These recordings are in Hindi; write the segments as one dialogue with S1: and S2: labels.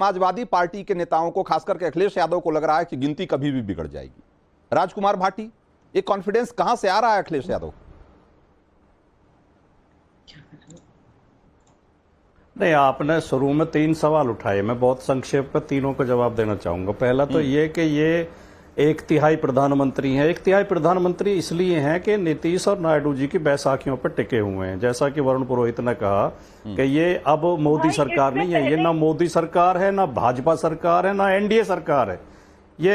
S1: समाजवादी पार्टी के नेताओं को, खास करके अखिलेश यादव को लग रहा है कि गिनती कभी भी बिगड़ जाएगी। राजकुमार भाटी, ये कॉन्फिडेंस कहां से आ रहा है अखिलेश यादव?
S2: नहीं, आपने शुरू में 3 सवाल उठाए, मैं बहुत संक्षेप में तीनों का जवाब देना चाहूंगा। पहला तो ये कि ये 1/3 प्रधानमंत्री हैं। 1/3 प्रधानमंत्री इसलिए हैं कि नीतीश और नायडू जी की बैसाखियों पर टिके हुए हैं। जैसा कि वरुण पुरोहित ने कहा कि ये अब मोदी सरकार नहीं है, ये ना मोदी सरकार है, ना भाजपा सरकार है, ना एनडीए सरकार है, ये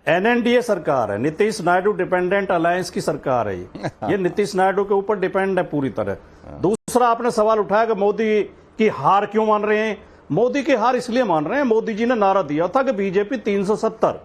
S2: एनएनडीए सरकार है। नीतीश नायडू डिपेंडेंट अलायंस की सरकार है। ये नीतीश नायडू के ऊपर डिपेंड है पूरी तरह। दूसरा आपने सवाल उठाया कि मोदी की हार क्यों मान रहे हैं। मोदी की हार इसलिए मान रहे हैं, मोदी जी ने नारा दिया था कि बीजेपी 370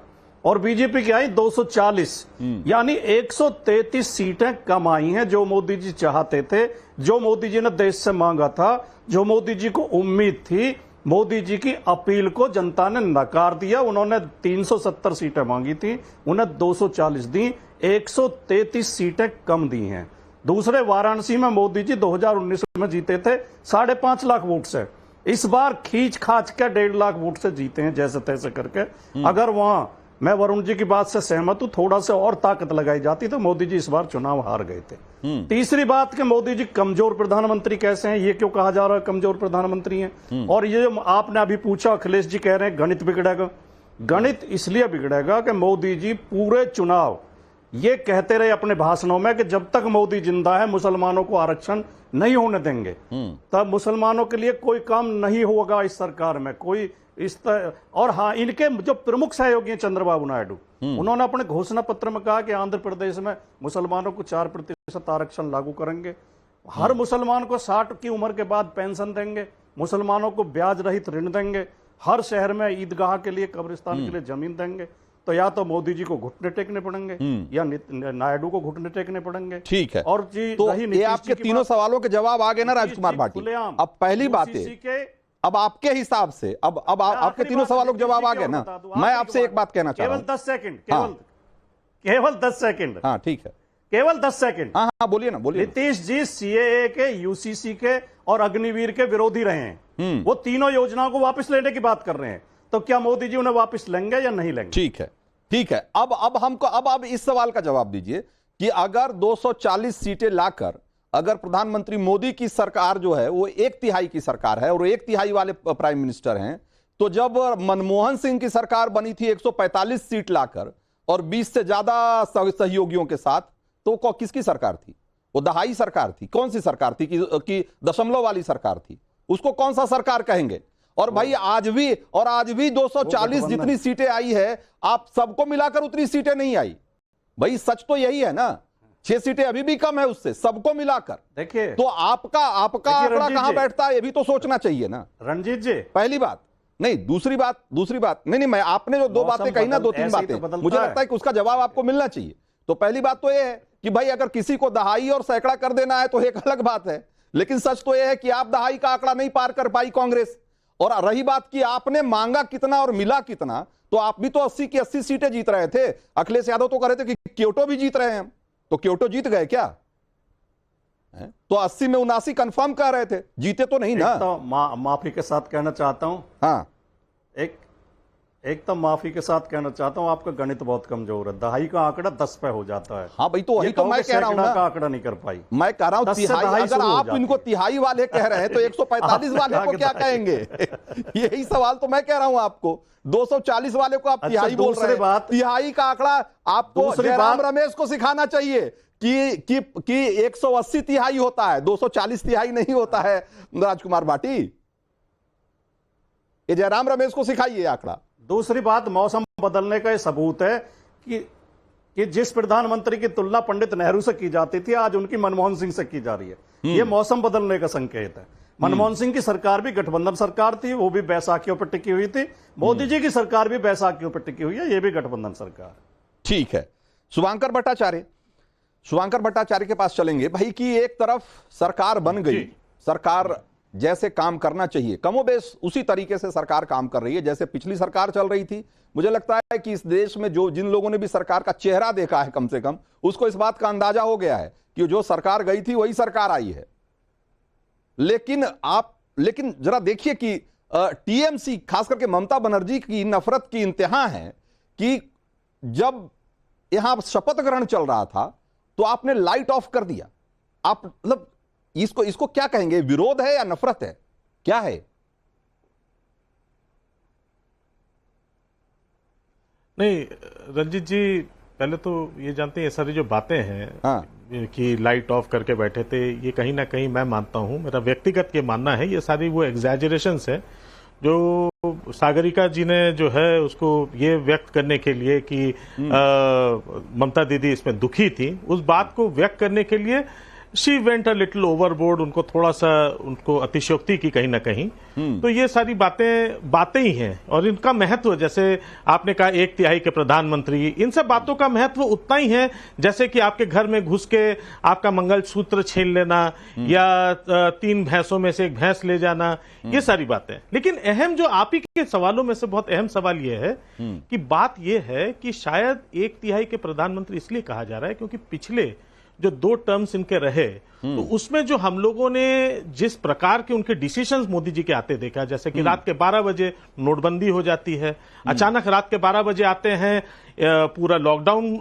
S2: और बीजेपी की आई 240, यानी 133 सीटें कम आई हैं, जो मोदी जी चाहते थे, जो मोदी जी ने देश से मांगा था, जो मोदी जी को उम्मीद थी। मोदी जी की अपील को जनता ने नकार दिया। उन्होंने 370 सीटें मांगी थी, उन्हें 240 दी, 133 सीटें कम दी हैं। दूसरे, वाराणसी में मोदी जी 2019 में जीते थे 5.5 लाख वोट से। इस बार खींच खाच के 1.5 लाख वोट से जीते हैं जैसे तैसे करके। अगर वहां, मैं वरुण जी की बात से सहमत हूं, थोड़ा सा और ताकत लगाई जाती तो मोदी जी इस बार चुनाव हार गए थे। तीसरी बात कि मोदी जी कमजोर प्रधानमंत्री कैसे हैं, ये क्यों कहा जा रहा है कमजोर प्रधानमंत्री हैं। और ये जो आपने अभी पूछा, अखिलेश जी कह रहे हैं गणित बिगड़ेगा। गणित इसलिए बिगड़ेगा कि मोदी जी पूरे चुनाव ये कहते रहे अपने भाषणों में कि जब तक मोदी जिंदा है मुसलमानों को आरक्षण नहीं होने देंगे। तब मुसलमानों के लिए कोई काम नहीं होगा इस सरकार में, कोई इस और हाँ, इनके जो प्रमुख सहयोगी हैं चंद्रबाबू नायडू, उन्होंने अपने घोषणा पत्र में कहा कि आंध्र प्रदेश में मुसलमानों को 4% आरक्षण लागू करेंगे, हर मुसलमान को 60 की उम्र के बाद पेंशन देंगे, मुसलमानों को ब्याज रहित ऋण देंगे, हर शहर में ईदगाह के लिए, कब्रिस्तान के लिए जमीन देंगे। तो या तो मोदी जी को घुटने टेकने पड़ेंगे या नायडू को घुटने टेकने पड़ेंगे।
S1: ठीक है,
S2: और जी
S1: तो ये आपके तीनों सवालों के जवाब आ गए ना राजकुमार भाटी। अब पहली बात है, अब आपके हिसाब से अब आपके तीनों सवालों के जवाब आ गए ना। मैं आपसे एक बात कहना चाह रहा हूं,
S2: केवल 10 सेकंड, केवल 10 सेकंड।
S1: हाँ ठीक है,
S2: केवल 10 सेकंड।
S1: हाँ हाँ, बोलिए ना, बोलिए।
S2: नीतीश जी सीएए के, यूसीसी के और अग्निवीर के विरोधी रहे हैं। वो तीनों योजनाओं को वापस लेने की बात कर रहे हैं। तो क्या मोदी जी उन्हें वापस लेंगे या नहीं लेंगे?
S1: ठीक है, ठीक है। अब हमको अब इस सवाल का जवाब दीजिए कि अगर 240 सीटें लाकर, अगर प्रधानमंत्री मोदी की सरकार जो है वो 1/3 की सरकार है और 1/3 वाले प्राइम मिनिस्टर हैं, तो जब मनमोहन सिंह की सरकार बनी थी 145 सीट लाकर और 20 से ज्यादा सहयोगियों के साथ, तो किसकी सरकार थी? वो दहाई सरकार थी। कौन सी सरकार थी कि दशमलव वाली सरकार थी? उसको कौन सा सरकार कहेंगे? और भाई आज भी 240 जितनी सीटें आई है, आप सबको मिलाकर उतनी सीटें नहीं आई। भाई सच तो यही है ना, 6 सीटें अभी भी कम है उससे, सबको मिलाकर।
S2: देखिए,
S1: तो आपका आंकड़ा कहां बैठता है, ये भी तो सोचना चाहिए ना
S2: रंजीत जी।
S1: पहली बात। नहीं, दूसरी बात नहीं, मैं आपने जो 2 बातें कही ना, 2-3 बातें, मुझे लगता है कि उसका जवाब आपको मिलना चाहिए। तो पहली बात तो यह है कि भाई अगर किसी को दहाई और सैकड़ा कर देना है तो एक अलग बात है, लेकिन सच तो यह है कि आप दहाई का आंकड़ा नहीं पार कर पाई कांग्रेस। और रही बात कि आपने मांगा कितना और मिला कितना, तो आप भी तो 80 की 80 सीटें जीत रहे थे। अखिलेश यादव तो कह रहे थे कि क्योटो भी जीत रहे हैं हम, तो क्योटो जीत गए क्या? तो 80 में 79 कंफर्म कर रहे थे, जीते तो नहीं ना।
S2: तो माफी के साथ कहना चाहता हूं,
S1: हाँ,
S2: एक तो माफी के साथ कहना चाहता हूं, आपका गणित बहुत कमजोर है। दहाई का आंकड़ा 10 पे हो जाता है।
S1: हाँ भाई, तो वही तो मैं कह रहा हूं ना,
S2: का आंकड़ा नहीं कर पाई।
S1: मैं कह रहा हूं तिहाई, अगर आप इनको तिहाई वाले कह रहे हैं तो 145 वाले को क्या कहेंगे? यही सवाल तो मैं कह रहा हूं आपको। 240 वाले को आप तिहाई बोल रहे हैं। तिहाई का आंकड़ा आपको जयराम रमेश को सिखाना चाहिए कि 180 तिहाई होता है, 240 तिहाई नहीं होता है। राजकुमार भाटी, ये जयराम रमेश को सिखाइए आंकड़ा।
S2: दूसरी बात, मौसम बदलने का यह सबूत है कि जिस प्रधानमंत्री की तुलना पंडित नेहरू से की जाती थी, आज उनकी मनमोहन सिंह से की जा रही है। यह मौसम बदलने का संकेत है। मनमोहन सिंह की सरकार भी गठबंधन सरकार थी, वो भी बैसाखियों पर टिकी हुई थी। मोदी जी की सरकार भी बैसाखियों पर टिकी हुई है, यह भी गठबंधन सरकार है।
S1: ठीक है, शुभांकर भट्टाचार्य के पास चलेंगे भाई। कि एक तरफ सरकार बन गई, सरकार जैसे काम करना चाहिए, कमोबेश उसी तरीके से सरकार काम कर रही है जैसे पिछली सरकार चल रही थी। मुझे लगता है कि इस देश में जिन लोगों ने भी सरकार का चेहरा देखा है, कम से कम उसको इस बात का अंदाजा हो गया है कि जो सरकार गई थी वही सरकार आई है। लेकिन जरा देखिए कि टीएमसी खास करके ममता बनर्जी की नफरत की इंतहा है कि जब यहां शपथ ग्रहण चल रहा था तो आपने लाइट ऑफ कर दिया। आप मतलब इसको क्या कहेंगे, विरोध है या नफरत है, क्या है?
S3: नहीं रंजीत जी, पहले तो ये जानते हैं ये सारी जो बातें हैं
S1: हाँ।
S3: कि लाइट ऑफ करके बैठे थे, ये कहीं ना कहीं मैं मानता हूं, मेरा व्यक्तिगत ये मानना है, ये सारी वो एग्जैजरेशंस है जो सागरिका जी ने जो है उसको ये व्यक्त करने के लिए कि ममता दीदी इसमें दुखी थी, उस बात को व्यक्त करने के लिए she went a little overboard, उनको थोड़ा सा उनको अतिशयोक्ति की कहीं ना कहीं। तो ये सारी बातें ही हैं और इनका महत्व, जैसे आपने कहा 1/3 के प्रधानमंत्री, इन सब बातों का महत्व उतना ही है जैसे कि आपके घर में घुस के आपका मंगलसूत्र छीन लेना या 3 भैंसों में से एक भैंस ले जाना, ये सारी बातें। लेकिन अहम जो आप ही के सवालों में से बहुत अहम सवाल ये है कि बात ये है कि शायद 1/3 के प्रधानमंत्री इसलिए कहा जा रहा है क्योंकि पिछले जो 2 टर्म्स इनके रहे तो उसमें जो हम लोगों ने जिस प्रकार के उनके डिसीजंस मोदी जी के आते देखा, जैसे कि रात के 12 बजे नोटबंदी हो जाती है, अचानक रात के 12 बजे आते हैं, पूरा लॉकडाउन,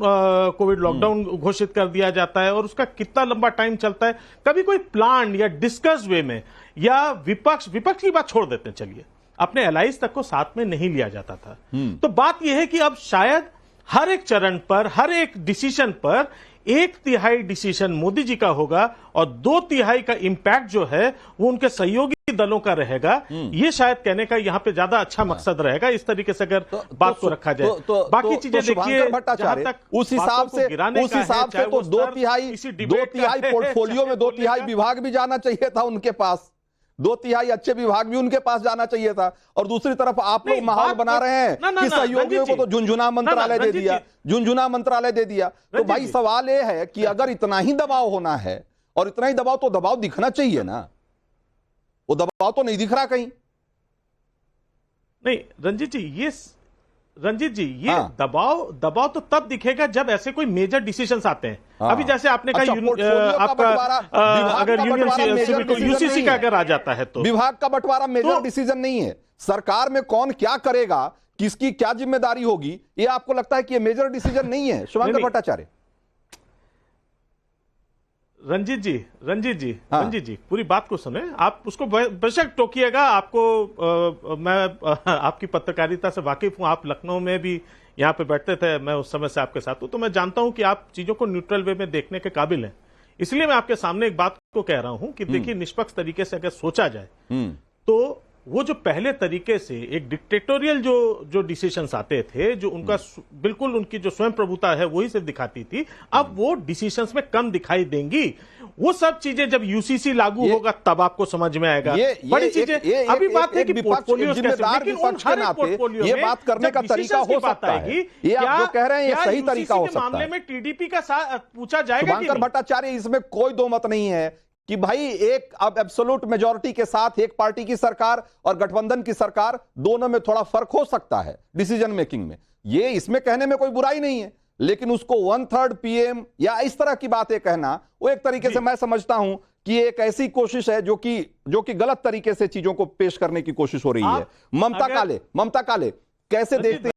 S3: कोविड लॉकडाउन घोषित कर दिया जाता है और उसका कितना लंबा टाइम चलता है, कभी कोई प्लान या डिस्कस वे में, या विपक्ष की बात छोड़ देते हैं, चलिए अपने एलाइज तक को साथ में नहीं लिया जाता था। तो बात यह है कि अब शायद हर एक चरण पर, हर एक डिसीजन पर 1/3 डिसीजन मोदी जी का होगा और 2/3 का इंपैक्ट जो है वो उनके सहयोगी दलों का रहेगा। ये शायद कहने का यहां पे ज्यादा अच्छा मकसद रहेगा, इस तरीके से अगर बात को रखा जाए। बाकी चीजें देखिए,
S1: भट्टाचार्य, उस हिसाब से तो 2/3 पोर्टफोलियो में 2/3 विभाग भी जाना चाहिए था उनके पास, 2/3 अच्छे विभाग भी उनके पास जाना चाहिए था। और दूसरी तरफ आप लोग माहौल बना रहे हैं कि सहयोगियों को तो झुनझुना मंत्रालय दे दिया, झुनझुना मंत्रालय दे दिया। तो भाई सवाल यह है कि अगर इतना ही दबाव होना है और इतना ही दबाव, तो दबाव दिखना चाहिए ना, वो दबाव तो नहीं दिख रहा कहीं।
S3: नहीं रंजीत जी, ये हाँ। दबाव तो तब दिखेगा जब ऐसे कोई मेजर डिसीजंस आते हैं। हाँ। अभी जैसे आपने कहा आपका अगर यूसीसी का अगर आ जाता है तो
S1: विभाग का बंटवारा मेजर डिसीजन नहीं है। सरकार में कौन क्या करेगा, किसकी क्या जिम्मेदारी होगी, ये आपको लगता है कि ये मेजर डिसीजन नहीं है? शुभंकर भट्टाचार्य।
S3: रंजीत जी, पूरी बात को सुने, आप उसको बेशक टोकिएगा, आपको मैं आपकी पत्रकारिता से वाकिफ हूं, आप लखनऊ में भी यहाँ पे बैठते थे, मैं उस समय से आपके साथ हूं, तो मैं जानता हूं कि आप चीजों को न्यूट्रल वे में देखने के काबिल हैं। इसलिए मैं आपके सामने एक बात को कह रहा हूं कि देखिए, निष्पक्ष तरीके से अगर सोचा जाए तो वो जो पहले तरीके से एक डिक्टेटोरियल जो डिसीजंस आते थे, जो उनका बिल्कुल उनकी जो स्वयं प्रभुता है वही सिर्फ दिखाती थी, अब वो डिसीजंस में कम दिखाई देंगी। वो सब चीजें जब यूसीसी लागू होगा तब आपको समझ में आएगा। बड़ी चीजें अभी बात है कि पोर्टफोलियो
S1: जिम्मेदार विपक्ष के नाते ये बात करने का तरीका हो सकता है। ये आप जो कह रहे हैं ये सही तरीका हो सकता है।
S3: मामले में टीडीपी का पूछा जाएगा।
S1: शुभंकर भट्टाचार्य, इसमें कोई दो मत नहीं है कि भाई एक अब एब्सोल्यूट मेजॉरिटी के साथ एक पार्टी की सरकार और गठबंधन की सरकार, दोनों में थोड़ा फर्क हो सकता है डिसीजन मेकिंग में, ये इसमें कहने में कोई बुराई नहीं है। लेकिन उसको 1/3 पीएम या इस तरह की बातें कहना, वो एक तरीके से मैं समझता हूं कि एक ऐसी कोशिश है जो कि गलत तरीके से चीजों को पेश करने की कोशिश हो रही है। ममता काले कैसे देखते